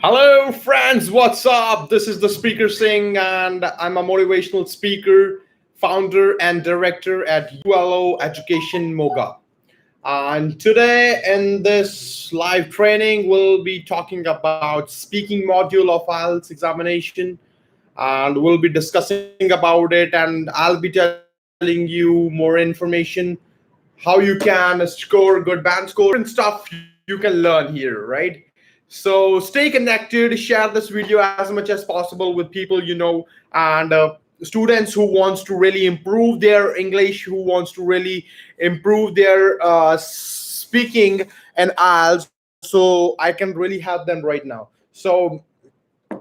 Hello, friends. What's up? This is the speaker Singh, and I'm a motivational speaker, founder, and director at ULO Education MOGA. And today, in this live training, we'll be talking about speaking module of IELTS examination, and we'll be discussing about it. And I'll be telling you more information, how you can score good band scores, different stuff you can learn here, right? So stay connected, share this video as much as possible with people you know, and students who wants to really improve their English, who wants to really improve their speaking and IELTS. So I can really help them right now. So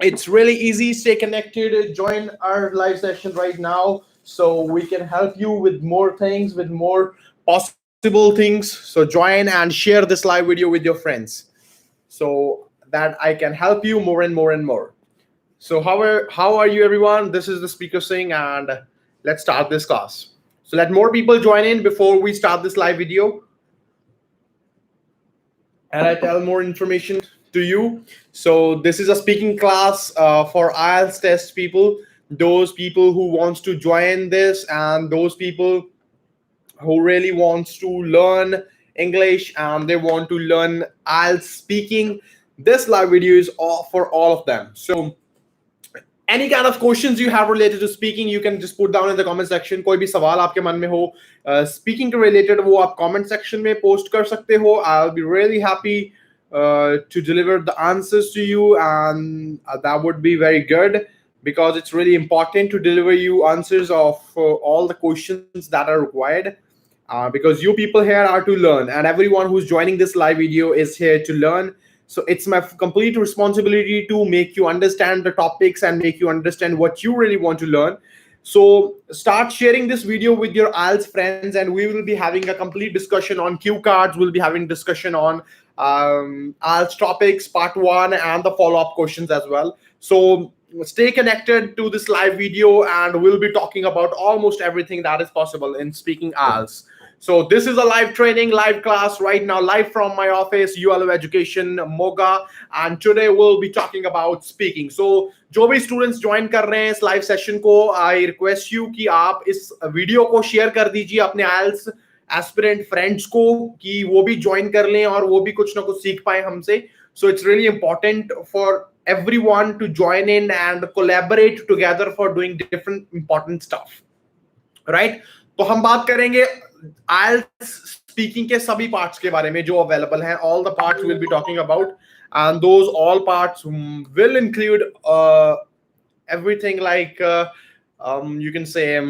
it's really easy. Stay connected. Join our live session right now so we can help you with more things, with more possible things. So join and share this live video with your friends so that I can help you more and more and more. So how are you, everyone? This is the speaker Singh, and let's start this class. So let more people join in before we start this live video, and I tell more information to you. So this is a speaking class for IELTS test people, those people who wants to join this, and those people who really wants to learn English and they want to learn IELTS speaking. This live video is all for all of them. So any kind of questions you have related to speaking, you can just put down in the comment section. कोई भी सवाल आपके मन में हो speaking के related, वो आप comment section में post कर सकते हो. I'll be really happy to deliver the answers to you, and that would be very good because it's really important to deliver you answers of all the questions that are required. Because you people here are to learn, and everyone who's joining this live video is here to learn. So it's my complete responsibility to make you understand the topics and make you understand what you really want to learn. So start sharing this video with your IELTS friends, and we will be having a complete discussion on cue cards. We'll be having discussion on IELTS topics, part 1, and the follow-up questions as well. So stay connected to this live video, and we'll be talking about almost everything that is possible in speaking IELTS. So this is a live training, live class right now, live from my office, ULO Education MOGA, and today we'll be talking about speaking. So जो भी students join कर रहे हैं इस live session को, I request you कि आप इस video को share कर दीजिए अपने IELTS aspirant friends को कि वो भी join कर लें और वो भी कुछ ना कुछ सीख पाए हमसे. So it's really important for everyone to join in and collaborate together for doing different important stuff, right? तो हम बात करेंगे IELTS speaking के सभी parts के बारे में जो available हैं. All the parts we'll be talking about, and those all parts will include everything like you can say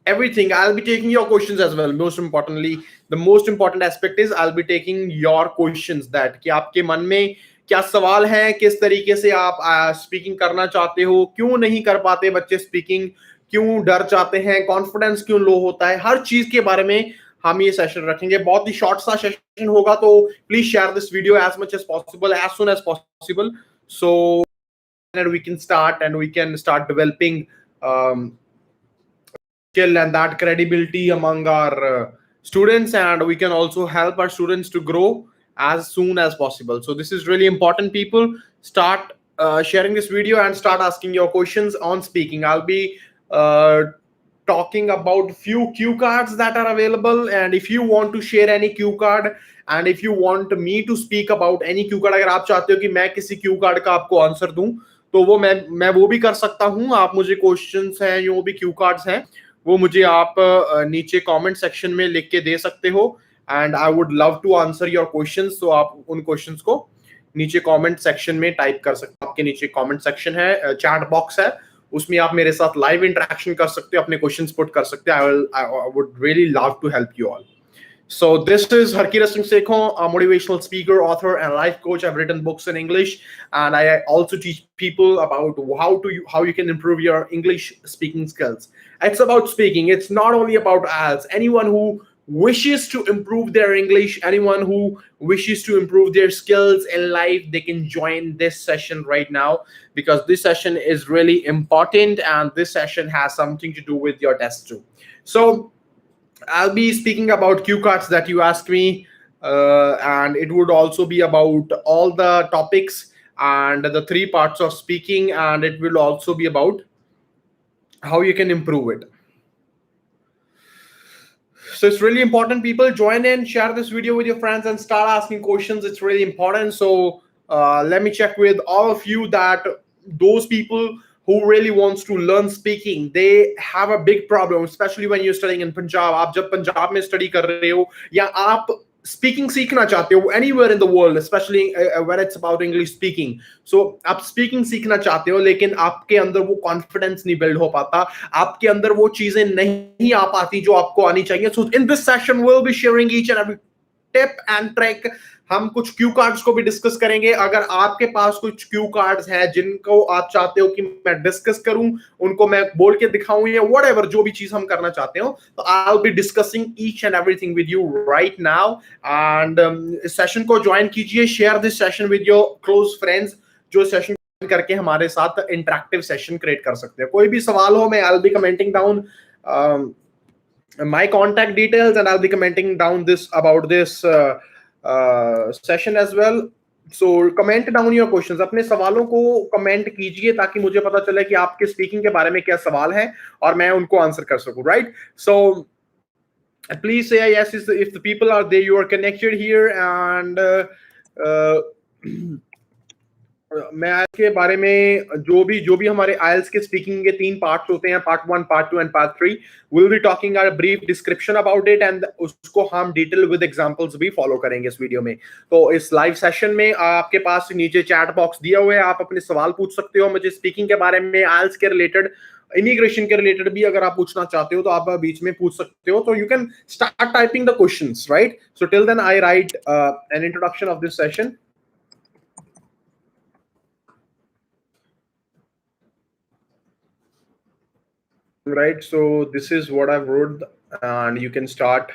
everything. I'll be taking your questions as well. Most importantly, the most important aspect is I'll be taking your questions, that कि आपके मन में क्या सवाल है, किस तरीके से आप स्पीकिंग करना चाहते हो, क्यों नहीं कर पाते बच्चे स्पीकिंग, क्यों डर जाते हैं, कॉन्फिडेंस क्यों लो होता है, हर चीज के बारे में हम ये सेशन रखेंगे. बहुत ही शॉर्ट सा सेशन होगा, तो please share this video as much as possible, as soon as possible, so we can start and we can start developing skill and that credibility among our students, and we can also help our students to grow as soon as possible. So this is really important, people. Start sharing this video and start asking your questions on speaking. I'll be talking about few cue cards that are available, and if you want to share any cue card and if you want me to speak about any cue card, अगर आप चाहते हो कि मैं किसी cue card का आपको answer दूं, तो वो मैं वो भी कर सकता हूं. आप मुझे क्वेश्चंस हैं, जो भी क्यू कार्ड्स हैं, वो मुझे आप नीचे कमेंट सेक्शन में लिख के दे सकते हो, and I would love to answer your questions. तो आप उन क्वेश्चंस को नीचे कमेंट सेक्शन में टाइप कर सकते हो. आपके नीचे कमेंट सेक्शन है, चैट बॉक्स है, उसमें आप मेरे साथ लाइव इंटरेक्शन कर सकते हो, अपने क्वेश्चंस पुट कर सकते हो. I would really love to help you all. So this is Harkirat Singh Sekhon, a motivational speaker, author, and life coach. I've written books in English, and I also teach people about how you can improve your English speaking skills. It's about speaking. It's not only about IELTS. Anyone who wishes to improve their English, anyone who wishes to improve their skills in life, they can join this session right now, because this session is really important, and this session has something to do with your test too. So I'll be speaking about cue cards that you asked me, and it would also be about all the topics and the 3 parts of speaking, and it will also be about how you can improve it. So it's really important, people join in, share this video with your friends, and start asking questions. It's really important. So let me check with all of you that those people who really wants to learn speaking, they have a big problem, especially when you're studying in Punjab. आप जब पंजाब में study कर रहे हो या आप speaking सीखना चाहते हो anywhere in the world, especially when it's about English speaking. So आप speaking सीखना चाहते हो लेकिन आपके अंदर वो confidence नहीं build हो पाता, आपके अंदर वो चीजें नहीं आ पाती जो आपको आनी चाहिए. So in this session we'll be sharing each and every tip and trick. हम कुछ क्यू कार्ड्स को भी डिस्कस करेंगे. अगर आपके पास कुछ क्यू कार्ड्स हैं जिनको आप चाहते हो कि मैं डिस्कस करूं, उनको मैं बोल के दिखाऊं या व्हाटएवर, जो भी चीज हम करना चाहते हो, तो आई will be discussing each and everything with you right now. And इस सेशन को ज्वाइन कीजिए, share this session with your close friends जो सेशन करके हमारे साथ इंटरेक्टिव सेशन क्रिएट कर सकते हैं. कोई भी सवाल हो, मैं आई will B commenting down my contact details and I'll be commenting down this about this session as well. So comment down your questions. अपने सवालों को कमेंट कीजिए ताकि मुझे पता चले कि आपके स्पीकिंग के बारे में क्या सवाल है और मैं उनको आंसर कर सकूं. Right, so please say yes if the people are there, you are connected here. And मैं आज के बारे में जो भी हमारे आइल्स के स्पीकिंग के 3 पार्ट्स होते हैं, part 1, part 2 and part 3, will be talking a brief description about it and उसको हम डिटेल विद एग्जांपल्स भी फॉलो करेंगे इस वीडियो में. तो इस लाइव सेशन में आपके पास नीचे चैट बॉक्स दिया हुआ है, आप अपने सवाल पूछ सकते हो मुझे स्पीकिंग के बारे में, आइल्स के रिलेटेड, इमिग्रेशन के रिलेटेड भी अगर आप पूछना चाहते हो तो आप बीच में पूछ सकते हो. तो you can start typing the questions, right. So till then I write an introduction of this session. Right, so this is what I've wrote, and you can start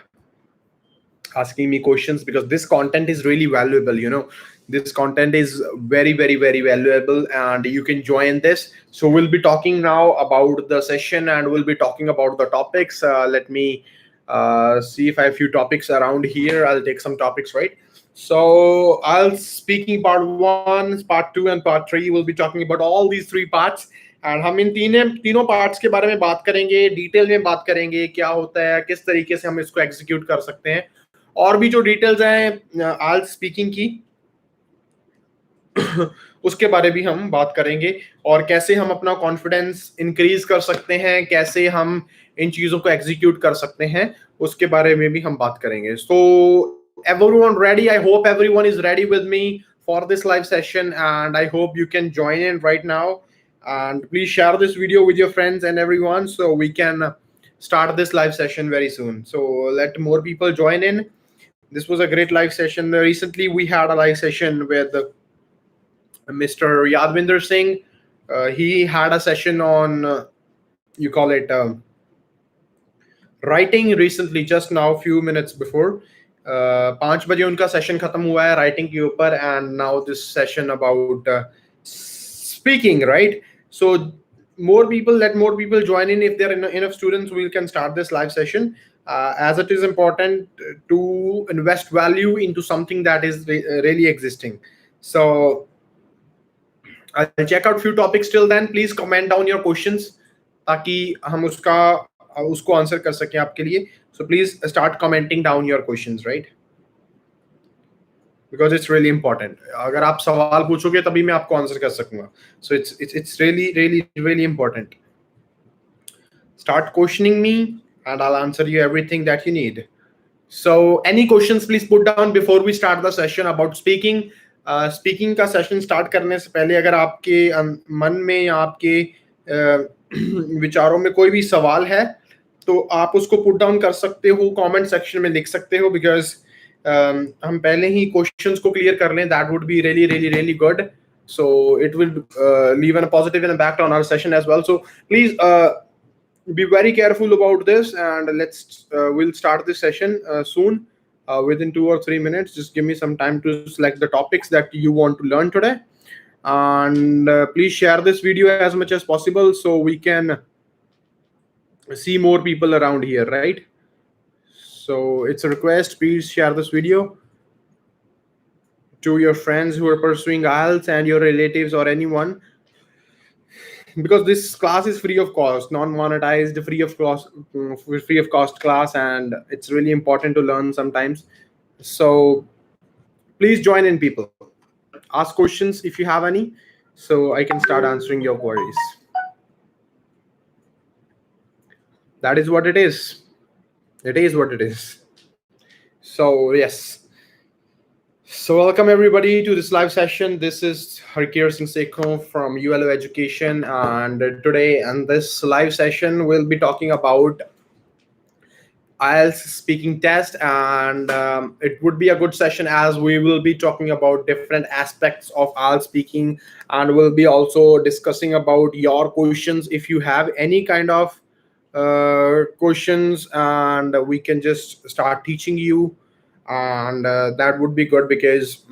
asking me questions because this content is really valuable. This content is very valuable and you can join this. So we'll be talking now about the session and we'll be talking about the topics. Let me see if I have a few topics around here. I'll take some topics, right? So I'll speaking part 1, part 2 and part 3. We'll be talking about all these 3 parts. And हम इन तीनों parts के बारे में बात करेंगे, detail में बात करेंगे क्या होता है, किस तरीके से हम इसको एग्जीक्यूट कर सकते हैं, और भी जो डिटेल्स हैं आइल्स स्पीकिंग की उसके बारे भी हम बात करेंगे, और कैसे हम अपना कॉन्फिडेंस इंक्रीज कर सकते हैं, कैसे हम इन चीजों को एग्जीक्यूट कर सकते हैं, उसके बारे में भी हम बात करेंगे. सो everyone ready? I hope everyone is ready with me for this live session and I hope you can join in right now. And please share this video with your friends and everyone so we can start this live session very soon. So let more people join in. This was a great live session. Recently we had a live session with Mr. Yadvinder Singh. He had a session on you call it writing recently, just now few minutes before. 5 बजे उनका session खत्म हुआ है writing के ऊपर, and now this session about speaking, right? So let more people join in. If there are enough students, we can start this live session, as it is important to invest value into something that is really existing. So I'll check out few topics. Till then, please comment down your questions ताकि हम उसको answer कर सकें आपके लिए. So please start commenting down your questions, right? Because it's really important. अगर आप सवाल पूछोगे तभी मैं आपको आंसर कर सकूंगा. So it's really important. Start questioning me and I'll answer you everything that you need. So any questions please put down before we start the session about speaking. Speaking का सेशन स्टार्ट करने से पहले अगर आपके मन में या आपके विचारों में कोई भी सवाल है तो आप उसको पुट डाउन कर सकते हो, कमेंट सेक्शन में लिख सकते हो, बिकॉज हम पहले ही क्वेश्चंस को क्लियर कर लें. That would be really good. So it will leave a positive impact on our session as well. So please be very careful about this, and we'll start this session soon, within 2 or 3 minutes. Just give me some time to select the topics that you want to learn today, and please share this video as much as possible so we can see more people around here, right? So it's a request, please share this video. to your friends who are pursuing IELTS and your relatives or anyone, because this class is free of cost, non-monetized, free of cost class, and it's really important to learn sometimes. So please join in, people. Ask questions if you have any, so I can start answering your queries. That is what it is. It is what it is. So yes. So welcome everybody to this live session. This is Harkir Singh Sekho from ULO Education, and today in this live session we'll be talking about IELTS speaking test, and it would be a good session as we will be talking about different aspects of IELTS speaking, and we'll be also discussing about your questions if you have any kind of questions, and we can just start teaching you, and that would be good because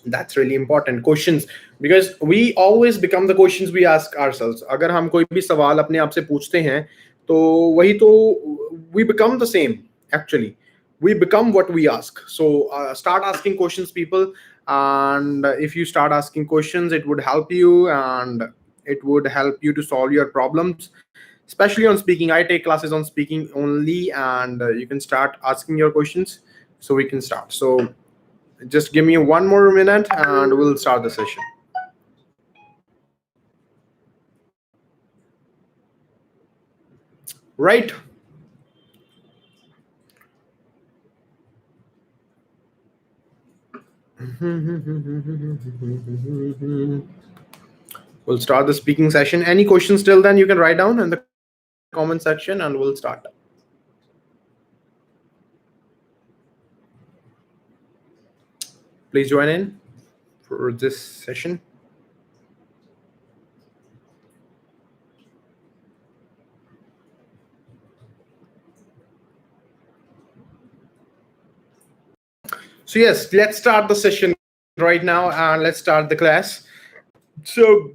that's really important questions, because we always become the questions we ask ourselves. अगर हम कोई भी सवाल अपने आप से पूछते हैं तो वही तो we become the same actually. We become what we ask. So start asking questions, people, and if you start asking questions, it would help you, and it would help you to solve your problems, especially on speaking. I take classes on speaking only, and you can start asking your questions so we can start. So just give me one more minute and we'll start the session. Right. We'll start the speaking session. Any questions till then, you can write down in the comment section and we'll start. Please join in for this session. So yes, let's start the session right now and let's start the class. So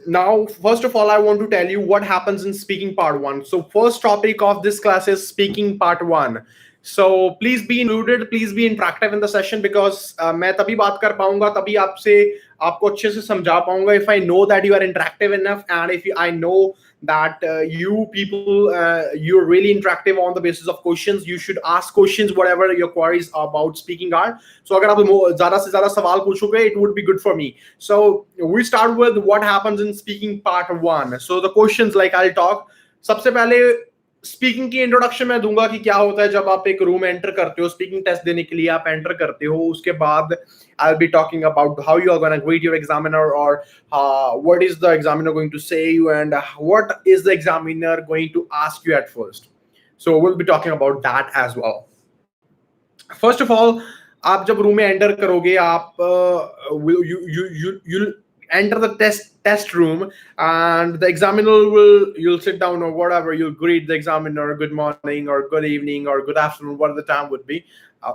now, first of all, I want to tell you what happens in speaking part 1. So first topic of this class is speaking part 1. So please be included, please be interactive in the session, because मैं तभी बात कर पाऊंगा, तभी आपको अच्छे से समझा पाऊंगा if I know that you are interactive enough, and if I know that you people you're really interactive on the basis of questions. You should ask questions whatever your queries about speaking are. So अगर आप ज़्यादा से ज़्यादा सवाल पूछोगे, it would be good for me. So we start with what happens in speaking part 1. So the questions, like I'll talk. सबसे पहले speaking की इंट्रोडक्शन मैं दूंगा कि क्या होता है जब आप एक रूम एंटर करते हो स्पीकिंग टेस्ट देने के लिए, आप एंटर करते हो. उसके बाद I'll be talking about how you are going to greet your examiner, or what is the examiner going to say you, and what is the examiner going to ask you at first. So we'll be talking about that as well. First of all, आप जब room में enter करोगे, आप you'll enter the test room, and the examiner you'll sit down or whatever, you'll greet the examiner, good morning or good evening or good afternoon, what the time would be.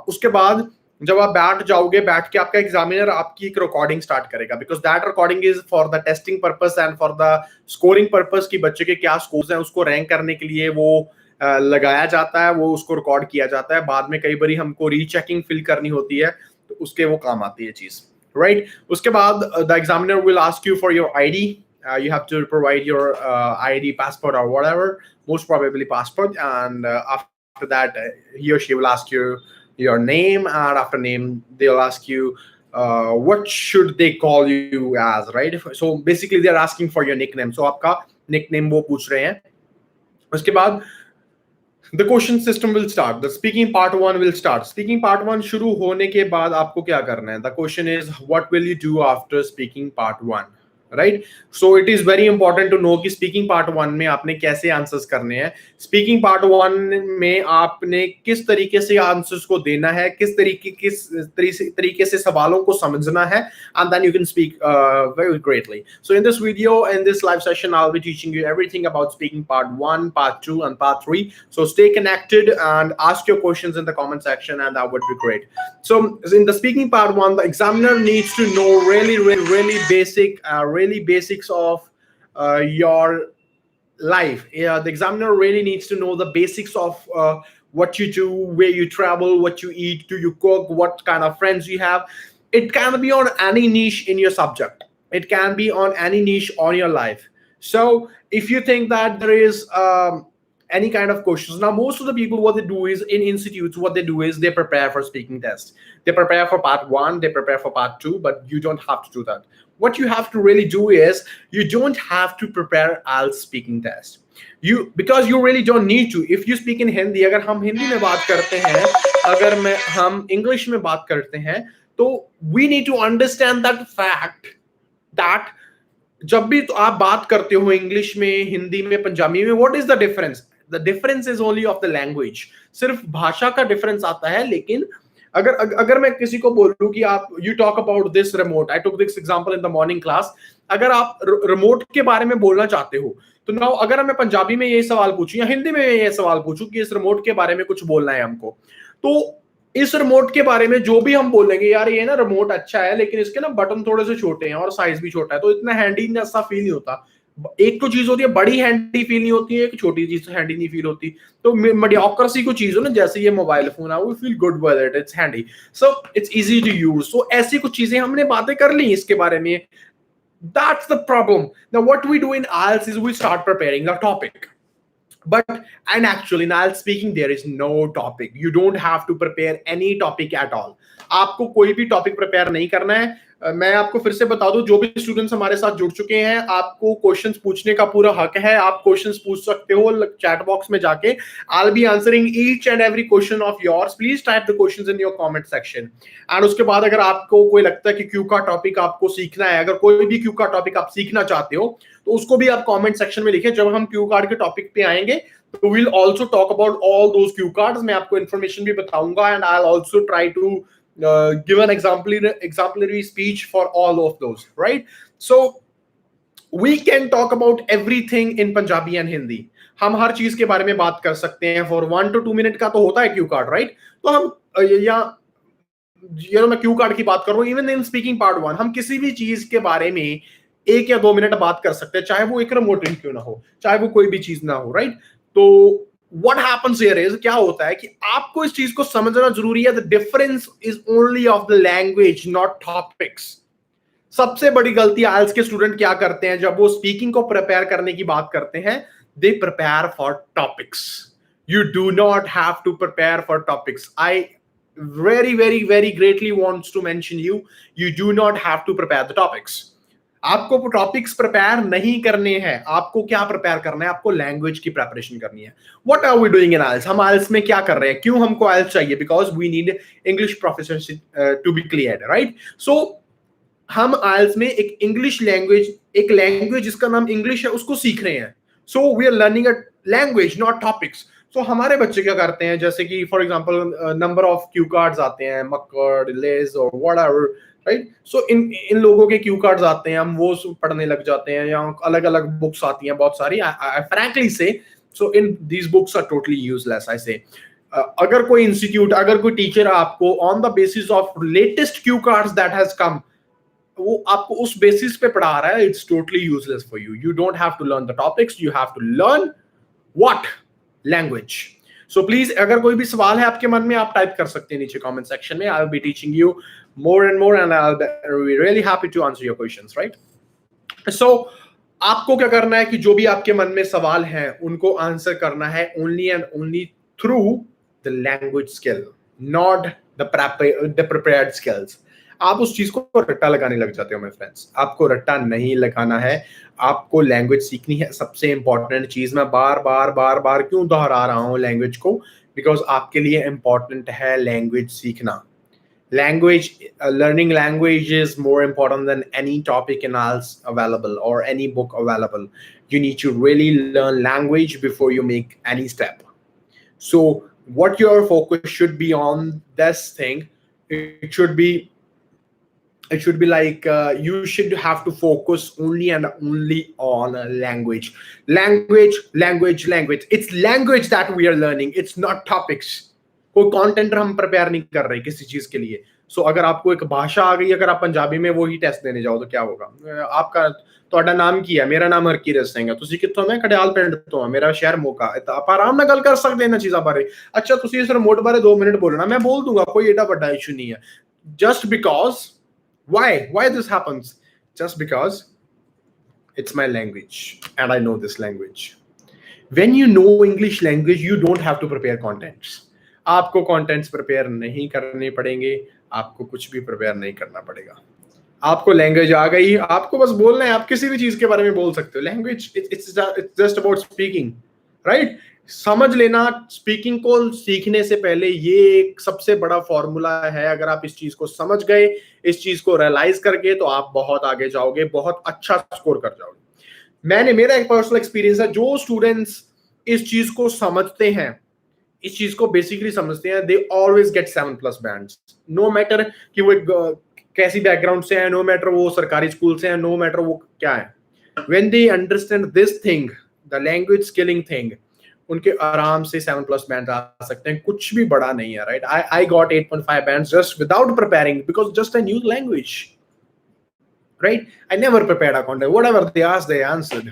उसके बाद जब आप बैठ जाओगे, बैठ के आपका एग्जामिनर आपकी एक रिकॉर्डिंग स्टार्ट करेगा, because that recording is for the testing purpose and for the scoring purpose कि बच्चे के क्या स्कोर्स हैं, उसको रैंक करने के लिए वो लगाया जाता है, वो उसको रिकॉर्ड किया जाता है. बाद में कई बार हमको रीचेकिंग फिल करनी होती है, तो उसके वो काम आती है चीज, राइट. उसके बाद the examiner will ask you for your ID. You have to provide your ID, passport or whatever, most probably passport, and after that he or she will ask you your name, and after name they'll ask you what should they call you as, right? So basically they are asking for your nickname. So आपका nickname वो पूछ रहे हैं. उसके बाद the question system will start. The speaking part 1 will start. Speaking part 1 शुरू होने के बाद आपको क्या करना है? The question is what will you do after speaking part 1? Right. So it is very important to know कि स्पीकिंग पार्ट 1 में आपने कैसे आंसर्स करने हैं. स्पीकिंग पार्ट 1 में आपने किस तरीके से आंसर्स को देना है, किस तरीके से सवालों को समझना है, and then you can speak very greatly. So in this video, in this live session, I will be teaching you everything about speaking part 1, part 2 and part 3. So stay connected and ask your questions in the comment section, and that would be great. So in the speaking part 1, the examiner needs to know really basics of your life. The examiner really needs to know the basics of what you do, where you travel, what you eat, do you cook, what kind of friends you have. It can be on any niche in your subject. It can be on any niche on your life. So if you think that there is any kind of questions, now most of the people, what they do is in institutes, what they do is they prepare for speaking test. They prepare for part one, they prepare for part two, but you don't have to do that. What you have to really do is you don't have to prepare IELTS speaking test. You, because you really don't need to. If you speak in Hindi, अगर हम हिंदी में बात करते हैं, अगर मैं हम English में बात करते हैं, तो we need to understand that fact that जब भी तो आप बात करते हो इंग्लिश में, हिंदी में, पंजाबी में, what is the difference? The difference is only of the language. सिर्फ भाषा का डिफरेंस आता है. लेकिन अगर मैं किसी को बोलूं कि आप you talk about this remote, I took this example in the morning class, अगर आप रिमोट के बारे में बोलना चाहते हो, तो नाउ अगर मैं पंजाबी में ये सवाल पूछूं या हिंदी में ये सवाल पूछूं कि इस रिमोट के बारे में कुछ बोलना है हमको, तो इस रिमोट के बारे में जो भी हम बोलेंगे, यार ये ना रिमोट अच्छा है लेकिन इसके ना बटन थोड़े से छोटे हैं और साइज भी छोटा है, तो इतना हैंडी जैसा फील नहीं होता. एक तो चीज होती है बड़ी हैंडी फील नहीं होती है, एक छोटी चीज हैंडी नहीं फील होती. तो मेडियोक्रेसी को चीज हो ना, जैसे ये मोबाइल फोन है, we feel good with it, it's handy, so it's easy to use. So ऐसी कुछ चीजें हमने बातें कर ली इसके बारे में. That's the problem. Now what we do in IELTS is we start preparing the topic. But, and actually in IELTS speaking, there is no topic. You don't have to prepare any topic at all. आपको कोई भी topic prepare नहीं करना है. मैं आपको फिर से बता दूं, जो भी स्टूडेंट्स हमारे साथ जुड़ चुके हैं, आपको क्वेश्चंस पूछने का पूरा हक है. आप क्वेश्चंस पूछ सकते हो चैट बॉक्स में जाके. आई will be answering each and every question of yours. Please type the questions in your comment section. And उसके बाद अगर आपको कोई लगता है कि क्यू का टॉपिक आपको सीखना है, अगर कोई भी क्यू का टॉपिक आप सीखना चाहते हो, तो उसको भी आप कमेंट सेक्शन में लिखें. जब हम क्यू कार्ड के टॉपिक पे आएंगे, तो we'll also talk about all those cue cards. मैं आपको information भी बताऊंगा, and I'll also try to give an exemplary speech for all of those, right? So we can talk about everything in Punjabi and Hindi. हम हर चीज के बारे में बात कर सकते हैं. For 1 to 2 minute का तो होता है क्यू कार्ड, right? तो हम या मैं क्यू कार्ड की बात कर रहा हूँ. इवन इन स्पीकिंग पार्ट 1 हम किसी भी चीज के बारे में 1 या 2 मिनट बात कर सकते हैं, चाहे वो एक रिमोट क्यों ना हो, चाहे वो कोई भी चीज ना हो, राइट? तो what happens here is, क्या होता है कि आपको इस चीज को समझना जरूरी है. The difference is only of the language, not topics. सबसे बड़ी गलती आइल्स के स्टूडेंट क्या करते हैं जब वो स्पीकिंग को प्रिपेयर करने की बात करते हैं? They prepare for topics. You do not have to prepare for topics. I very greatly wants to mention you do not have to prepare the topics. आपको टॉपिक्स प्रिपेयर नहीं करने हैं. आपको क्या प्रिपेयर करना है? आपको लैंग्वेज की प्रिपरेशन करनी है. What are we doing in IELTS? हम आइल्स में क्या कर रहे हैं? क्यों हमको आइल्स चाहिए? Because we need English proficiency to be clear, right? So हम आइल्स में एक इंग्लिश लैंग्वेज, एक लैंग्वेज जिसका नाम इंग्लिश है, उसको सीख रहे हैं. So we are learning a language, not topics. तो हमारे बच्चे क्या करते हैं, जैसे कि for example number of cue cards आते हैं, मक्कड़, लेज और व्हाटएवर, राइट? सो इन लोगों के क्यू कार्ड्स आते हैं, हम वो पढ़ने लग जाते हैं. या अलग अलग बुक्स आती हैं बहुत सारी. I frankly say, so in these books are totally useless. I say अगर कोई इंस्टीट्यूट, अगर कोई टीचर आपको on the basis of latest cue cards that has come, वो आपको उस बेसिस पे पढ़ा रहा है, it's totally useless for you. You don't have to learn the topics, you have to learn what? Language. So please, अगर कोई भी सवाल है आपके मन में, आप टाइप कर सकते हैं नीचे कमेंट सेक्शन में. आई will be teaching you more and more, and I'll be really happy to answer your questions, right? So आपको क्या करना है कि जो भी आपके मन में सवाल हैं, उनको आंसर करना है only and only through the language skill, not the prepared skills. आप उस चीज को रट्टा लगाने लग जाते हो मेरे फ्रेंड्स. आपको रट्टा नहीं लगाना है. आपको लैंग्वेज सीखनी है. सबसे इंपॉर्टेंट चीज, मैं बार क्यों दोहरा रहा हूँ लैंग्वेज को? बिकॉज आपके लिए इंपॉर्टेंट है लैंग्वेज सीखना. Language, learning language is more important than any topic in IELTS available or any book available. You need to really learn language before you make any step. So what your focus should be on this thing, it should be like you should have to focus only and only on language. It's language that we are learning. It's not topics. कोई content हम prepare नहीं कर रहे किसी चीज के लिए। सो अगर आपको एक भाषा आ गई, अगर आप पंजाबी में वो ही टेस्ट देने जाओ तो क्या होगा? आपका ਤੁਹਾਡਾ ਨਾਮ ਕੀ ਹੈ? ਮੇਰਾ ਨਾਮ ਹਰਕੀਰਤ ਸਿੰਘ ਹੈ। ਤੁਸੀਂ ਕਿੱਥੋਂ? ਮੈਂ ਖਡਿਆਲ ਪਿੰਡ ਤੋਂ ਹਾਂ, ਮੇਰਾ ਸ਼ਹਿਰ ਮੋਗਾ। ਆਪਾਂ ਆਰਾਮ ਨਾਲ ਗੱਲ ਕਰ ਸਕਦੇ ਇਹਨਾਂ ਚੀਜ਼ਾਂ ਬਾਰੇ। ਅੱਛਾ ਤੁਸੀਂ ਇਸ ਰਿਮੋਟ ਬਾਰੇ 2 ਮਿੰਟ ਬੋਲਣਾ, ਮੈਂ ਬੋਲ ਦੂੰਗਾ, ਕੋਈ ਏਡਾ ਵੱਡਾ ਇਸ਼ੂ ਨਹੀਂ ਹੈ। Just because why this happens? Just because it's my language and I know this language. When you know English language, you don't have to prepare contents. आपको contents prepare नहीं करने पड़ेंगे, आपको कुछ भी prepare नहीं करना पड़ेगा। आपको लैंग्वेज आ गई, आपको बस बोलना है। आप किसी भी चीज के बारे में बोल सकते हो। Language it's just about speaking, right? समझ लेना, स्पीकिंग को सीखने से पहले ये एक सबसे बड़ा फॉर्मूला है। अगर आप इस चीज को समझ गए, इस चीज को रियलाइज करके, तो आप बहुत आगे जाओगे, बहुत अच्छा स्कोर कर जाओगे। मेरा एक पर्सनल एक्सपीरियंस है, जो स्टूडेंट्स इस चीज को समझते हैं, इस चीज को बेसिकली समझते हैं, they always get 7+ bands. No matter कि वो कैसी बैकग्राउंड से है, नो मैटर वो सरकारी स्कूल से है, नो मैटर वो क्या है। When they understand this thing, the language skilling thing, उनके आराम से 7+ बैंड आ सकते हैं। कुछ भी बड़ा नहीं है, right? I got 8.5 bands just without preparing, because just I knew language, right? I never prepared a content. Whatever they asked, they answered.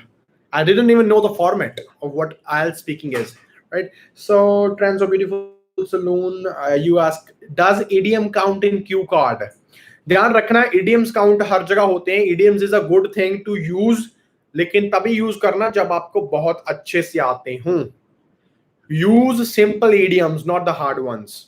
I didn't even know the format of what IELTS speaking is, right? So, Trends of Beautiful Saloon, you ask, does idiom count in cue card? ध्यान रखना, idioms count हर जगह होते हैं। idioms is a good thing to use, लेकिन तभी use करना जब आपको बहुत अच्छे से आते हों। Use simple idioms, not the hard ones.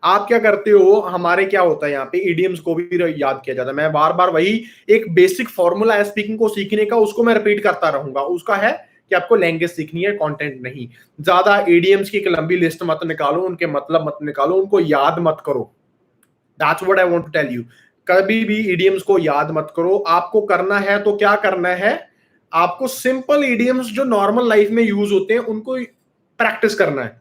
आप क्या करते हो, हमारे क्या होता है यहाँ पे, idioms को भी याद किया जाता है। मैं बार बार वही एक बेसिक फॉर्मूला है स्पीकिंग को सीखने का, उसको मैं रिपीट करता रहूंगा। उसका है कि आपको लैंग्वेज सीखनी है, कंटेंट नहीं। ज्यादा idioms की एक लंबी लिस्ट मत निकालो, उनके मतलब मत निकालो, उनको याद मत करो। That's what I want to tell you. कभी भी idioms को याद मत करो। आपको करना है तो क्या करना है, आपको सिंपल idioms जो नॉर्मल लाइफ में यूज होते हैं उनको प्रैक्टिस करना है,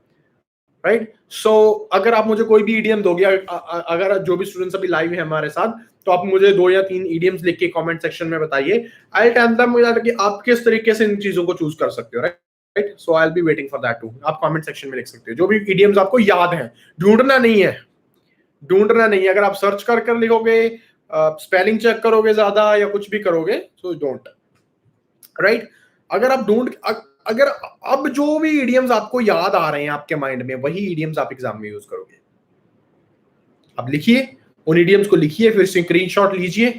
राइट? सो अगर आप मुझे कोई भी idiom दोगे, अगर जो भी स्टूडेंट्स अभी लाइव है हमारे साथ, तो आप मुझे 2 या 3 idioms लिख के कमेंट सेक्शन में बताइए। आई टेल देम कि आप किस तरीके से इन चीजों को चूज कर सकते हो, right? So I will be waiting for that too. आप कमेंट सेक्शन में लिख सकते हो जो भी idioms आपको याद है। ढूंढना नहीं है, ढूंढना नहीं है। अगर आप सर्च कर लिखोगे, स्पेलिंग चेक करोगे ज्यादा या कुछ भी करोगे, सो डोंट, राइट? अगर आप अगर अब जो भी idioms आपको याद आ रहे हैं आपके माइंड में, वही idioms आप एग्जाम में यूज करोगे। अब लिखिए, उन idioms को लिखिए, फिर स्क्रीनशॉट लीजिए।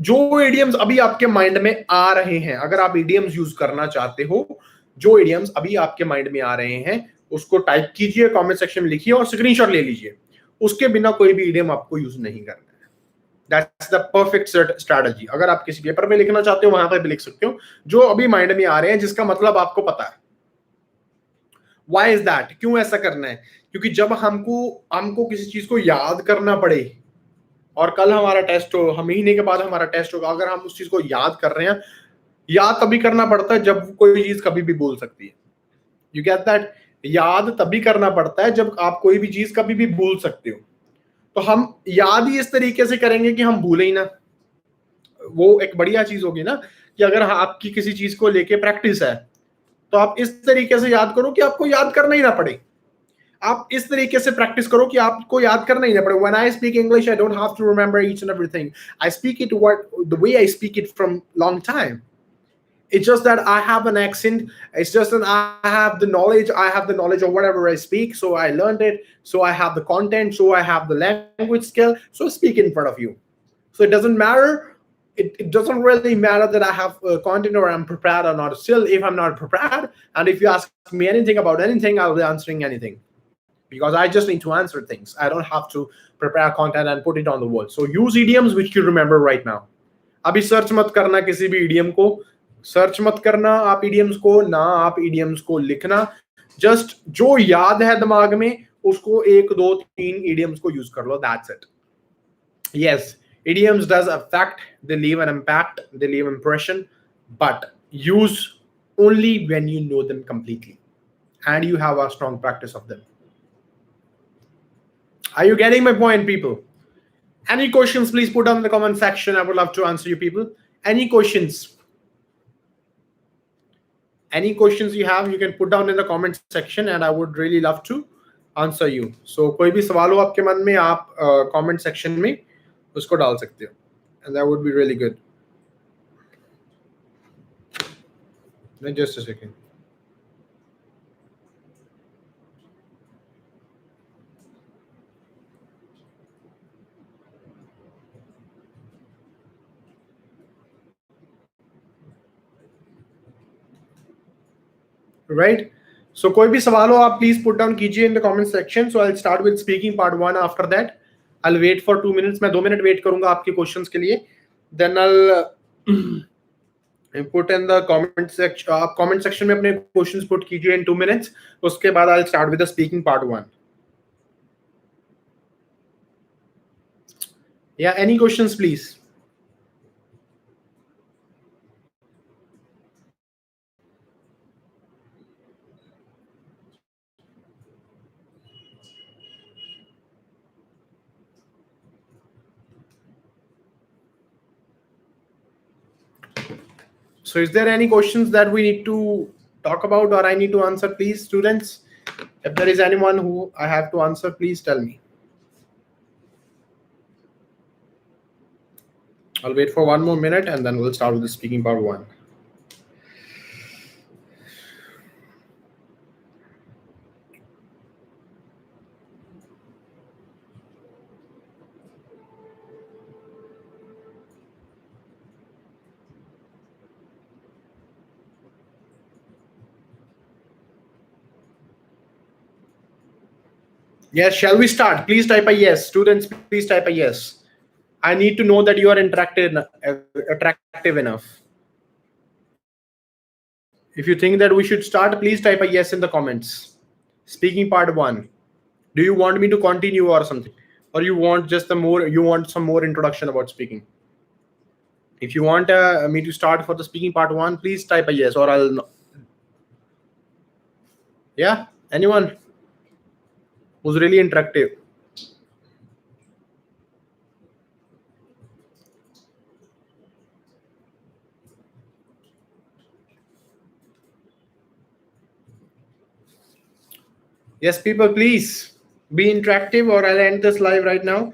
जो idioms अभी आपके माइंड में आ रहे हैं, अगर आप idioms यूज करना चाहते हो, जो idioms अभी आपके माइंड में आ रहे हैं, उसको टाइप कीजिए, कमेंट सेक्शन में लिखिए और स्क्रीनशॉट ले लीजिए। उसके बिना कोई भी idiom आपको यूज नहीं करना है। That's the perfect strategy. अगर आप किसी पेपर में लिखना चाहते हो, वहां पर भी लिख सकते हो जो अभी माइंड में आ रहे हैं, जिसका मतलब आपको पता है। Why is that? क्यों ऐसा करना है? क्योंकि जब हमको किसी चीज को याद करना पड़े, और कल हमारा टेस्ट हो, महीने के बाद हमारा टेस्ट होगा, अगर हम उस चीज को याद कर रहे हैं, याद तभी करना पड़ता है जब कोई चीज कभी भी भूल सकती है। You get that? याद तभी करना पड़ता है जब आप कोई भी चीज कभी भी भूल सकते हो। तो हम याद ही इस तरीके से करेंगे कि हम भूले ही ना। वो एक बढ़िया चीज होगी ना, कि अगर आपकी किसी चीज को लेके प्रैक्टिस है, तो आप इस तरीके से याद करो कि आपको याद करना ही ना पड़े। आप इस तरीके से प्रैक्टिस करो कि आपको याद करना ही ना पड़े। When I speak English, I don't have to remember each and everything. I speak it the way I speak it from long time. It's just that I have an accent. It's just that I have the knowledge. I have the knowledge of whatever I speak. So I learned it. So I have the content. So I have the language skill. So I speak in front of you. So it doesn't matter. It doesn't really matter that I have content or I'm prepared or not. Still, if I'm not prepared, and if you ask me anything about anything, I'll be answering anything. Because I just need to answer things. I don't have to prepare content and put it on the wall. So use idioms which you remember right now. अभी search मत करना किसी भी idiom को, search मत करना आप idioms को, ना आप idioms को लिखना। जस्ट जो याद है दिमाग में, उसको 1, 2, 3 idioms को यूज कर लो। That's it. Yes, idioms does affect, they leave an impact, they leave impression, but use only when you know them completely and you have a strong practice of them. Are you getting my point, people? Any questions, please put down in the comment section. I would love to answer you, people. Any questions? Any questions you have, you can put down in the comment section, and I would really love to answer you. So कोई भी सवाल हो आपके मन में, आप comment section में उसको डाल सकते हो, and that would be really good. Just a second. Right? So कोई भी सवाल हो आप please put down कीजिए in the comment section. So I'll start with speaking part 1. After that I'll wait for 2 minutes. मैं 2 मिनट wait करूंगा आपके questions के लिए. Then I'll put in the comment section. आप comment section में अपने questions put कीजिए in 2 minutes. उसके बाद I'll start with the speaking part 1. Yeah, any questions please? So is there any questions that we need to talk about or I need to answer, please, students? If there is anyone who I have to answer, please tell me. I'll wait for 1 more minute and then we'll start with the speaking part 1. Yes, shall we start? Please type a yes. Students, please type a yes. I need to know that you are attractive enough. If you think that we should start, please type a yes in the comments. Speaking part 1. Do you want me to continue or something? Or you want just some more introduction about speaking? If you want me to start for the speaking part 1, please type a yes or I'll. Yeah, anyone who's really attractive? Yes, people, please be interactive or I'll end this live right now.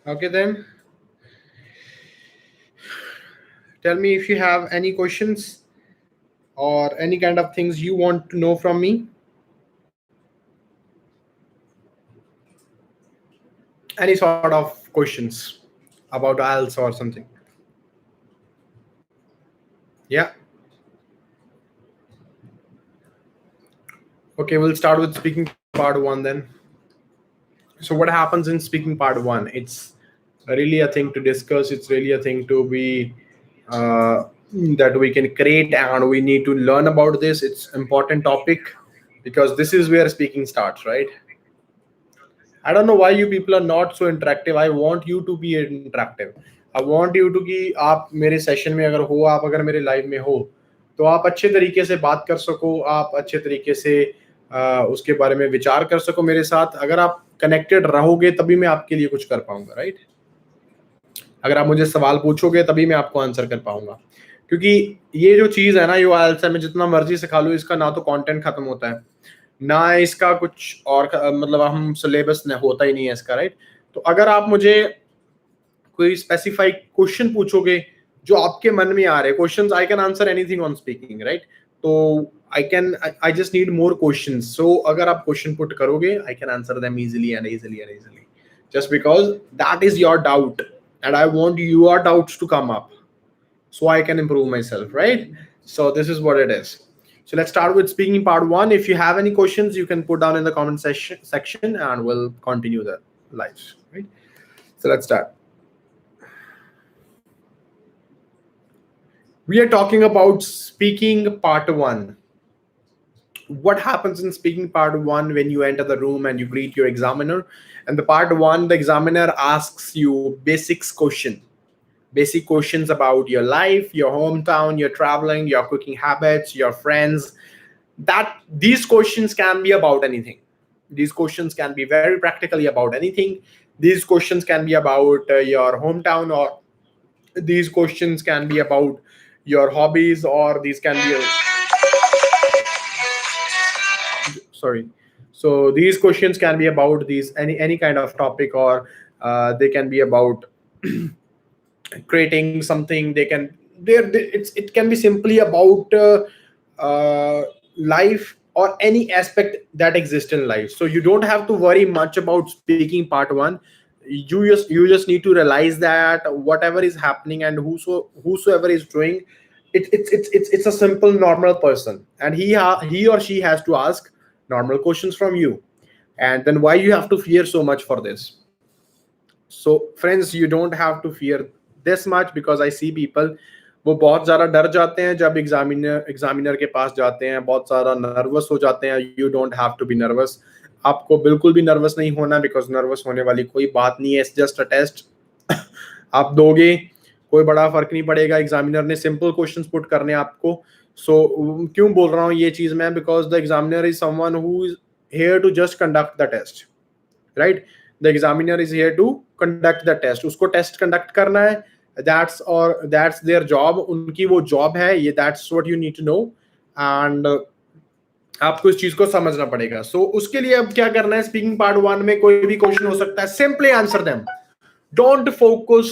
Okay, then. Tell me if you have any questions or any kind of things you want to know from me. Any sort of questions about IELTS or something. Yeah. Okay, we'll start with speaking part 1 then. So what happens in speaking part 1? It's really a thing to discuss. It's really a thing to be that we can create, and we need to learn about this. It's important topic because this is where speaking starts, right? I don't know why you people are not so interactive. I want you to be interactive. I want you to कि आप मेरे session में अगर हो, आप अगर मेरे live में हो, तो आप अच्छे तरीके से बात कर सको, आप अच्छे तरीके से उसके बारे में विचार कर सको मेरे साथ. अगर आप कनेक्टेड रहोगे तभी मैं आपके लिए कुछ कर पाऊंगा, राइट? अगर आप मुझे सवाल पूछोगे तभी मैं आपको आंसर कर पाऊंगा, क्योंकि ये जो चीज है ना, ये IELTS में जितना मर्जी सिखा लो, इसका ना तो कंटेंट खत्म होता है, ना इसका कुछ और मतलब हम सिलेबस होता ही नहीं है इसका, राइट? तो अगर आप मुझे कोई स्पेसिफाइड क्वेश्चन पूछोगे जो आपके मन में आ रहे questions, I can answer anything on speaking, right? तो I just need more questions. So अगर आप क्वेश्चन पुट करोगे, I can answer them easily and easily and easily, just because that is your doubt and I want your doubts to come up so I can improve myself, right? So this is what it is. So let's start with speaking part 1. If you have any questions, you can put down in the comment section and we'll continue the live, right? So let's start. We are talking about speaking part 1. What happens in speaking part 1 when you enter the room and you greet your examiner? And the part 1, the examiner asks you basic questions about your life, your hometown, your traveling, your cooking habits, your friends. That these questions can be about anything. These questions can be very practically about anything. These questions can be about your hometown, or these questions can be about your hobbies, or these can be sorry. So these questions can be about these any kind of topic, or they can be about creating something. They can it can be simply about life or any aspect that exists in life. So you don't have to worry much about speaking part one. You just need to realize that whatever is happening and whosoever is doing it's a simple normal person, and he or she has to ask normal questions from you. And then why you have to fear so much for this? So friends, you don't have to fear this much, because I see people वो बहुत ज़्यादा डर जाते हैं जब examiner के पास जाते हैं, बहुत ज़्यादा नर्वस हो जाते हैं. You don't have to be nervous. आपको बिल्कुल भी नर्वस नहीं होना, बिकॉज नर्वस होने वाली कोई बात नहीं है. It's just a test. आप दोगे, कोई बड़ा फर्क नहीं पड़ेगा. एग्जामिनर ने सिंपल क्वेश्चंस पुट करने आपको. सो क्यों बोल रहा हूँ ये चीज़ मैं? Because the examiner is someone who is here to just conduct the test, right? The examiner is here to conduct the test. उसको टेस्ट कंडक्ट करना है. That's their job. उनकी वो जॉब है ये. That's what you need to know. And आपको इस चीज को समझना पड़ेगा. सो उसके लिए अब क्या करना है? स्पीकिंग पार्ट वन में कोई भी क्वेश्चन हो सकता है. Simply answer them. Don't focus,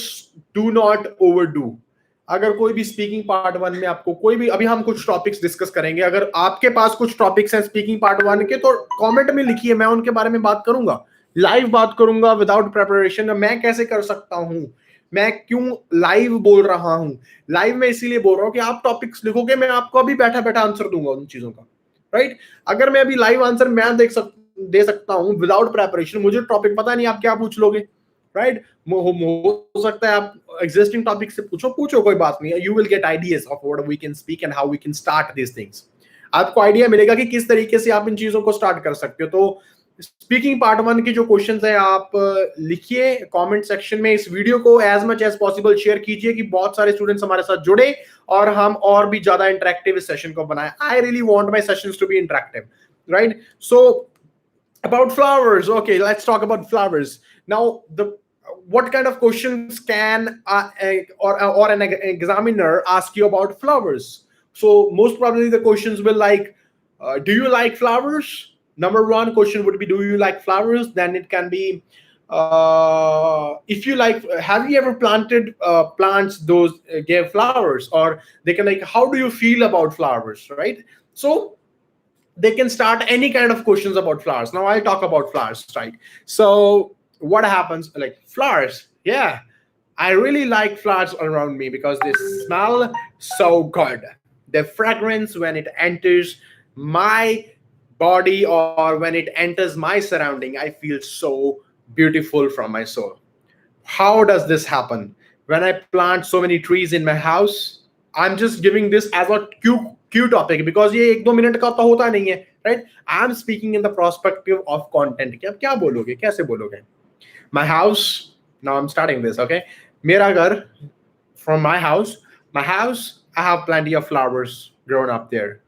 do not overdo. अगर कोई भी स्पीकिंग पार्ट वन में आपको कोई भी, अभी हम कुछ टॉपिक्स डिस्कस करेंगे. अगर आपके पास कुछ टॉपिक्स हैं स्पीकिंग पार्ट वन के, तो कमेंट में लिखिए. मैं उनके बारे में बात करूंगा, लाइव बात करूंगा, विदाउट प्रिपरेशन. मैं कैसे कर सकता हूं, मैं क्यों लाइव बोल रहा हूं. लाइव में इसीलिए बोल रहा हूं कि आप टॉपिक्स लिखोगे, मैं आपको अभी बैठा बैठा आंसर दूंगा उन चीजों का, राइट? अगर मैं अभी लाइव आंसर मैं दे सकता हूं विदाउट प्रिपरेशन, मुझे टॉपिक पता नहीं आप क्या पूछ लोगे, राइट? हो सकता है आप एग्जिस्टिंग टॉपिक से पूछो कोई बात नहीं. You will get ideas of what we can speak and how we can start this things. आपको आइडिया मिलेगा कि किस तरीके से आप इन चीजों को स्टार्ट कर सकते हो. तो स्पीकिंग पार्ट वन के जो क्वेश्चंस है आप लिखिए कमेंट सेक्शन में. इस वीडियो को as much as possible share कीजिए कि बहुत सारे स्टूडेंट्स हमारे साथ जुड़े और हम और भी ज्यादा इंटरेक्टिव इस सेशन को बनाए. I really want my sessions to be interactive, right? So about flowers, okay, let's talk about flowers now. What kind of questions can or an examiner ask you about flowers? So most probably the questions will like, do you like flowers? Number one question would be, do you like flowers? Then it can be, if you like, have you ever planted plants those gave flowers? Or they can like, how do you feel about flowers, right? So they can start any kind of questions about flowers. Now I'll talk about flowers, right? So what happens, like flowers, yeah, I really like flowers around me because they smell so good. The fragrance when it enters my body or when it enters my surrounding, I feel so beautiful from my soul. How does this happen? When I plant so many trees in my house, I'm just giving this as a cue topic, because ये 1-2 minute का तो होता नहीं है, right? I am speaking in the prospective of content. कि आप क्या बोलोगे, कैसे बोलोगे? My house, now I am starting this, okay? मेरा घर, from my house, I have plenty of flowers grown up there.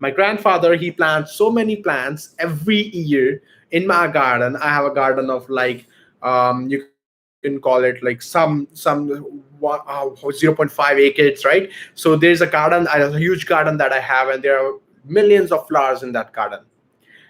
My grandfather, he plants so many plants every year in my garden. I have a garden of like, you can call it like some 0.5 acres, right? So there's a garden, a huge garden that I have, and there are millions of flowers in that garden.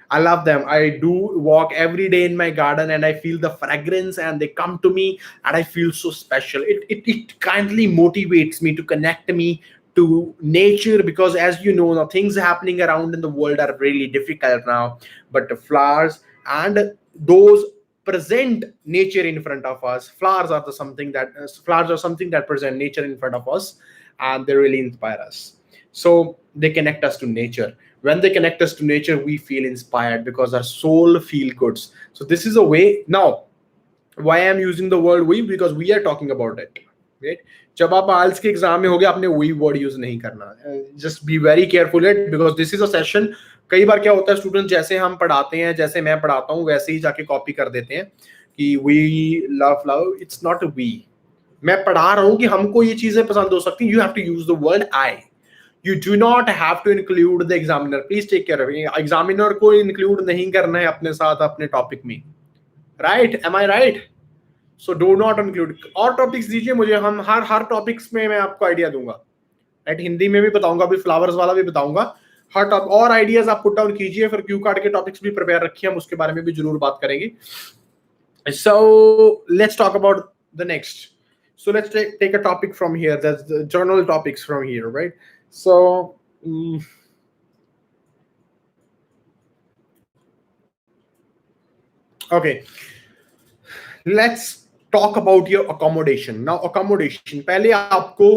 I love them. I do walk every day in my garden and I feel the fragrance and they come to me and I feel so special. It kindly motivates me to connect me to nature, because as you know, the things happening around in the world are really difficult now, but the flowers and those present nature in front of us. Flowers are something that present nature in front of us, and they really inspire us. So they connect us to nature. When they connect us to nature, we feel inspired because our soul feel goods. So this is a way. Now why I am using the word we, because we are talking about it, right? जब आप IELTS के exam में होगे, आपने we word use नहीं करना. Just be very careful it, because this is a session. कई बार क्या होता है, स्टूडेंट जैसे हम पढ़ाते हैं, जैसे मैं पढ़ाता हूँ, वैसे ही जाके कॉपी कर देते हैं कि we love. It's not we. मैं पढ़ा रहा हूँ कि हमको ये चीजें पसंद हो सकती हैं. You have to use the word I. You do not have to include the examiner. Please take care of it. Examiner को include नहीं करना है अपने साथ अपने टॉपिक में, right? Am I right? So do not include. और topics दीजिए मुझे, हम हर टॉपिक्स में मैं आपको आइडिया दूंगा. राइट, हिंदी में भी बताऊंगा, अभी फ्लावर्स वाला भी बताऊंगा. हर टॉपिक और आइडियाज आप पुट डाउन कीजिए, फिर क्यू कार्ड के टॉपिक्स भी प्रिपेयर रखिए, हम उसके बारे में भी जरूर बात करेंगे. So let's talk about the next. So let's take a topic from here. That's the journal topics from here, right? So okay, let's talk about your accommodation. Now accommodation, पहले आपको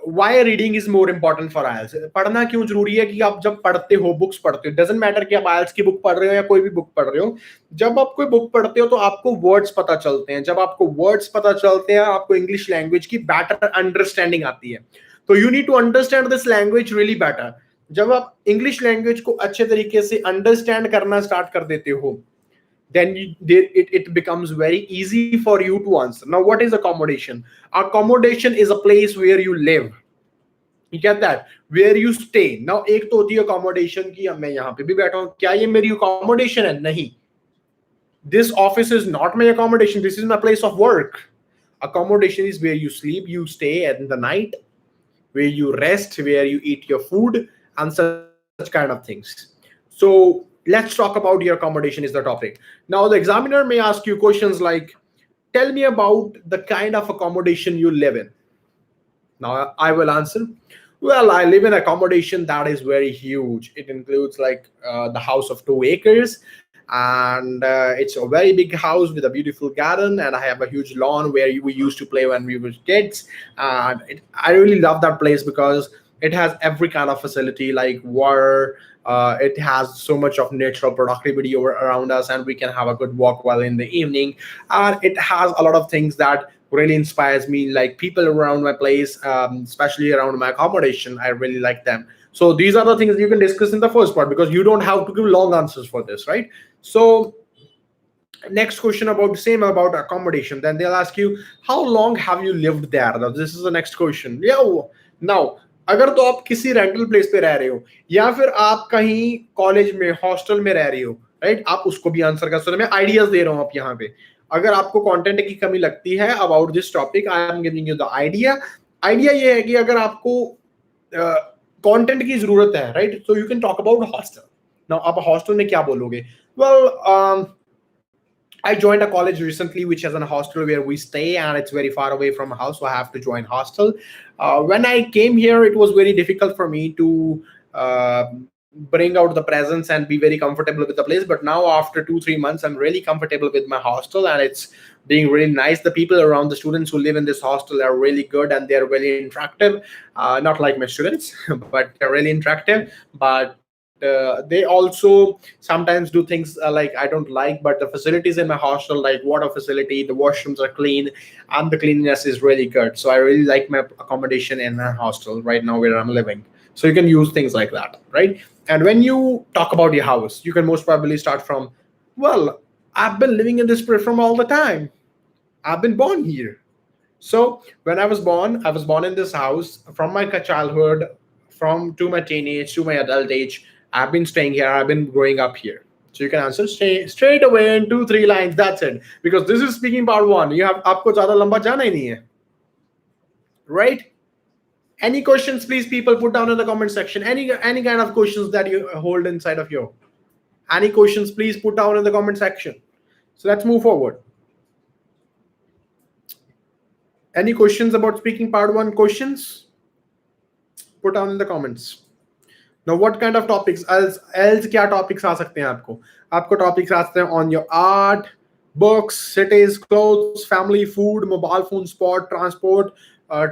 why reading is more important for IELTS. पढ़ना क्यों जरूरी है कि आप जब पढ़ते हो, बुक्स पढ़ते हो, डजंट मैटर कि आप IELTS की बुक पढ़ रहे हो या कोई भी बुक पढ़ रहे हो, जब आप कोई बुक पढ़ते हो तो आपको वर्ड्स पता चलते हैं. जब आपको वर्ड्स पता चलते हैं, आपको इंग्लिश लैंग्वेज की बेटर अंडरस्टैंडिंग आती है. तो you need to understand this language really better. जब आप इंग्लिश लैंग्वेज को अच्छे तरीके से अंडरस्टैंड करना स्टार्ट कर देते हो, then it becomes very easy for you to answer. Now what is accommodation? Accommodation is a place where you live. You get that? Where you stay. Now एक तो होती है accommodation की, मैं यहाँ पे भी बैठा हूँ, क्या ये मेरी accommodation है? नहीं. This office is not my accommodation. This is my place of work. Accommodation is where you sleep, you stay at the night, where you rest, where you eat your food, and such kind of things. So let's talk about your accommodation is the topic. Now the examiner may ask you questions like, tell me about the kind of accommodation you live in. Now I will answer, well, I live in accommodation that is very huge. It includes like the house of 2 acres, and it's a very big house with a beautiful garden, and I have a huge lawn where we used to play when we were kids. And I really love that place because it has every kind of facility like water. It has so much of natural productivity around us, and we can have a good walk while in the evening. And it has a lot of things that really inspires me, like people around my place, especially around my accommodation. I really like them. So these are the things you can discuss in the first part, because you don't have to give long answers for this, right? So next question about the same about accommodation. Then they'll ask you, how long have you lived there? Now, this is the next question. Yeah. Now अगर तो आप किसी rental place पे रह रहे हो, या फिर आप कहीं कॉलेज में हॉस्टल में रह रहे हो, राइट, आप उसको भी आंसर कर सकते हो. मैं आइडियाज दे रहा हूं आप यहाँ पे. अगर आपको कंटेंट की कमी लगती है about this topic, I am giving you the idea. Idea ये है कि अगर आपको कंटेंट की जरूरत है, right, so you can talk about hostel. Now आप हॉस्टल में क्या बोलोगे? Well, I joined a college recently which has a hostel where we stay, and it's very far away from a house, so I have to join hostel. When I came here, it was very difficult for me to bring out the presence and be very comfortable with the place. But now after 2-3 months, I'm really comfortable with my hostel, and it's being really nice. The people around, the students who live in this hostel are really good, and they're really interactive. Not like my students, but they're really interactive. But they also sometimes do things like I don't like, but the facilities in my hostel, like water facility, the washrooms are clean, and the cleanliness is really good. So I really like my accommodation in my hostel right now where I'm living. So you can use things like that, right? And when you talk about your house, you can most probably start from, well, I've been living in this place from all the time. I've been born here. So when I was born in this house from my childhood, from to my teenage to my adult age. I've been staying here. I've been growing up here. So you can answer straight away in 2-3 lines. That's it. Because this is speaking part 1. You have आपको ज़्यादा लंबा जाना ही नहीं है, right? Any questions, please, people, put down in the comment section. Any kind of questions that you hold inside of you. Any questions, please, put down in the comment section. So let's move forward. Any questions about speaking part 1? Questions? Put down in the comments. Now what kind of topics else क्या topics आ सकते हैं आपको topics आ सकते हैं on your art, books, cities, clothes, family, food, mobile phone, sport, transport,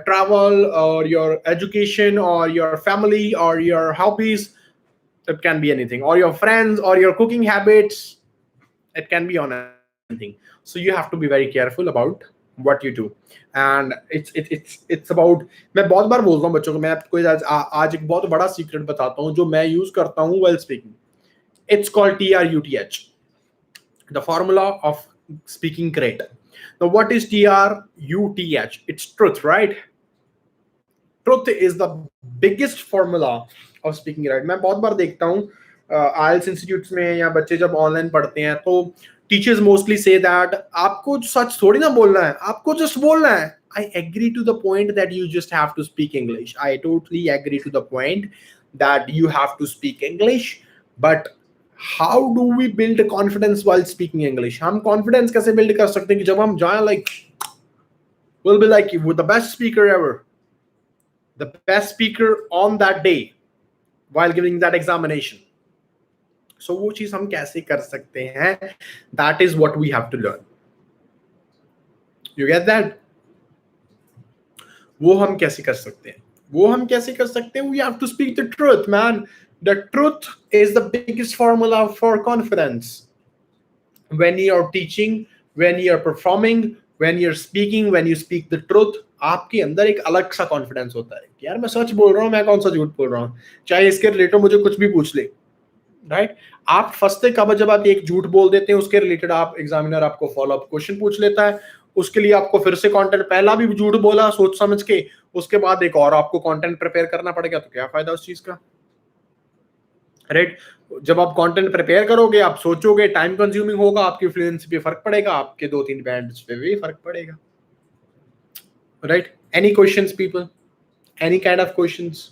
travel, or your education, or your family, or your hobbies. It can be anything, or your friends, or your cooking habits. It can be on anything. So you have to be very careful about what you do. And it's about, मैं बहुत बार बोलता हूँ बच्चों को, मैं आपको आज एक बहुत बड़ा सीक्रेट बताता हूँ जो मैं यूज करता हूँ while speaking. It's called TRUTH, the formula of speaking great. Now what is TRUTH? It's truth, right? Truth is the biggest formula of speaking right. मैं बहुत बार देखता हूँ IELTS इंस्टीट्यूट्स में या बच्चे जब ऑनलाइन पढ़ते हैं तो टीचर्स मोस्टली से दैट आपको सच थोड़ी ना बोलना है, आपको जस्ट बोलना है. I agree to the point that you just have to speak English. I totally agree to the point that you have to speak English. But how do we build confidence while speaking English? हम confidence कैसे build कर सकते हैं कि जब हम जाएं like we'll be like with the best speaker ever, the best speaker on that day while giving that examination. So वो चीज हम कैसे कर सकते हैं? That is what we have to learn. You get that? वो हम कैसे कर सकते हैं? वो हम कैसे कर सकते हैं? We have to speak the truth, man. The truth is the biggest formula for confidence. When you're teaching, when you're performing, when you're speaking, when you speak the truth, आपके अंदर एक अलग सा कॉन्फिडेंस होता है कि यार मैं सच बोल रहा हूँ, मैं कौन सा झूठ बोल रहा हूँ, चाहे इसके रिलेटेड मुझे कुछ भी पूछ ले. राइट? आप फंसते कब जब आप एक झूठ बोल देते हैं, उसके रिलेटेड आप एग्जामिनर आपको फॉलो अप क्वेश्चन पूछ लेता है, उसके लिए आपको फिर से कंटेंट, पहला भी झूठ बोला सोच समझ के, उसके बाद एक और आपको कंटेंट प्रिपेयर करना पड़ेगा, तो क्या फायदा उस चीज का? राइट? जब आप कंटेंट प्रिपेयर करोगे, आप सोचोगे, टाइम कंज्यूमिंग होगा, आपकी फ्लुएंसी पे फर्क पड़ेगा, आपके 2-3 बैंड्स पे भी फर्क पड़ेगा. Right? Any questions people? Any kind of questions?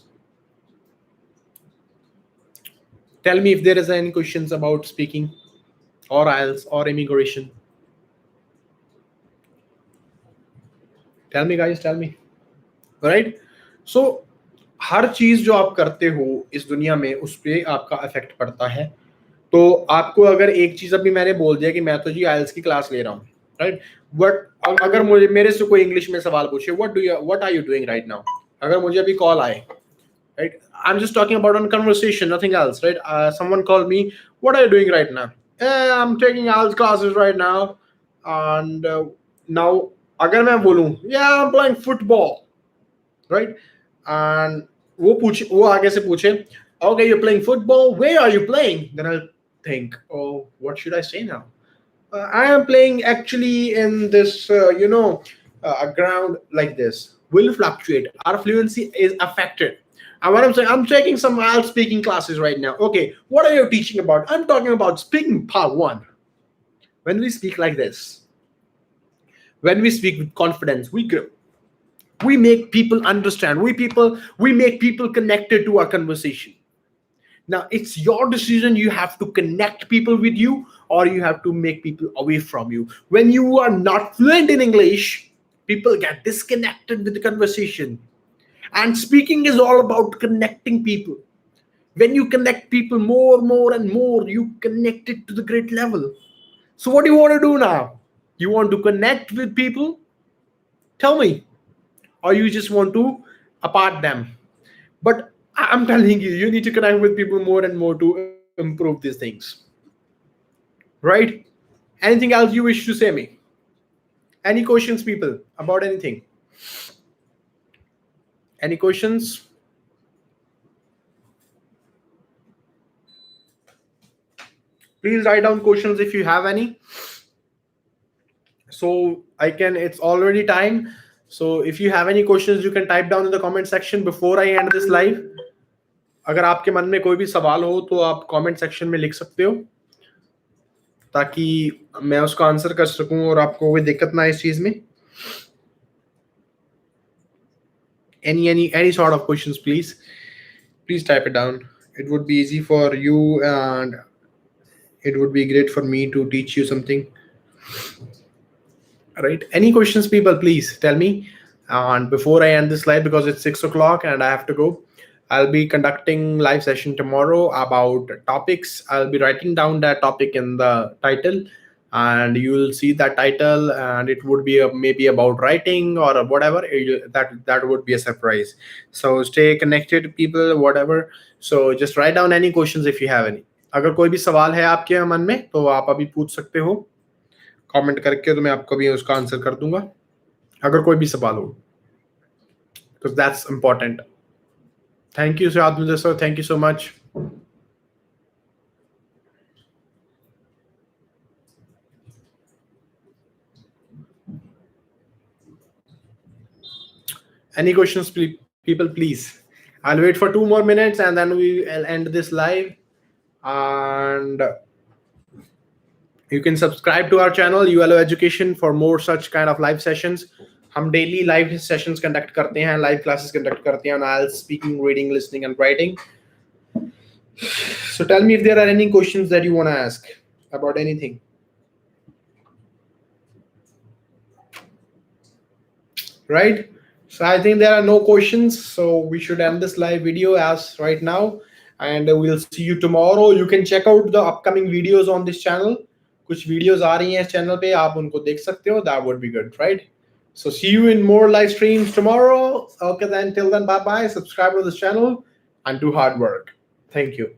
Tell me if there is any questions about speaking or IELTS or immigration. Tell me guys, tell me. Right? So हर चीज जो आप करते हो इस दुनिया में, उस पे आपका इफेक्ट पड़ता है. तो आपको अगर एक चीज अभी मैंने बोल दिया कि मैं तो जी IELTS की क्लास ले रहा हूँ, राइट, बट अगर मुझे मेरे से कोई इंग्लिश में सवाल पूछे, what are you doing right now, अगर मुझे अभी कॉल आए, right, I'm just talking about on conversation, nothing else, right? Someone called me, what are you doing right now? I'm taking IELTS classes right now. And now agar main bolun, yeah, I'm playing football, right? And wo aage se puche, okay, you're playing football, where are you playing? Then I'll think, oh, what should I say now? I am playing actually in this a ground like this. Will fluctuate, our fluency is affected. And what I'm saying, I'm taking some IELTS speaking classes right now. Okay, what are you teaching about? I'm talking about speaking part 1. When we speak like this, when we speak with confidence, we grow. We make people understand. We make people connected to our conversation. Now, it's your decision. You have to connect people with you, or you have to make people away from you. When you are not fluent in English, people get disconnected with the conversation. And speaking is all about connecting people. When you connect people more and more, you connect it to the great level. So what do you want to do now? You want to connect with people? Tell me. Or you just want to apart them? But I'm telling you, you need to connect with people more and more to improve these things. Right? Anything else you wish to say me? Any questions, people, about anything? Any questions? Please write down questions if you have any. So I can, it's already time. So if you have any questions, you can type down in the comment section before I end this live. अगर आपके मन में कोई भी सवाल हो तो आप comment section में लिख सकते हो, ताकि मैं उसका आंसर कर सकूं और आपको कोई दिक्कत ना इस चीज में. Any sort of questions, please type it down. It would be easy for you and it would be great for me to teach you something. Right? Any questions, people, please tell me. And before I end this live, because it's 6 o'clock and I have to go, I'll be conducting live session tomorrow about topics. I'll be writing down that topic in the title, and you'll see that title, and it would be maybe about writing or whatever. That would be a surprise. So stay connected, people, whatever. So just write down any questions if you have any. अगर कोई भी सवाल है आपके मन में तो आप अभी पूछ सकते हो कमेंट करके, तो मैं आपको भी उसका आंसर कर दूंगा अगर कोई भी सवाल हो, because that's important. Thank you, Sir. Sir, thank you so much. Any questions, people, please? I'll wait for 2 more minutes and then we'll end this live. And You can subscribe to our channel ULO Education for more such kind of live sessions. हम daily live sessions conduct करते हैं, live classes conduct करते हैं on IELTS speaking, reading, listening, and writing. So tell me if there are any questions that you want to ask about anything. Right? So I think there are no questions. So we should end this live video as right now. And we'll see you tomorrow. You can check out the upcoming videos on this channel. कुछ videos आ रही हैं इस channel पे, आप उनको देख सकते हो. That would be good, right? So see you in more live streams tomorrow. Okay, then till then, bye bye. Subscribe to this channel and do hard work. Thank you.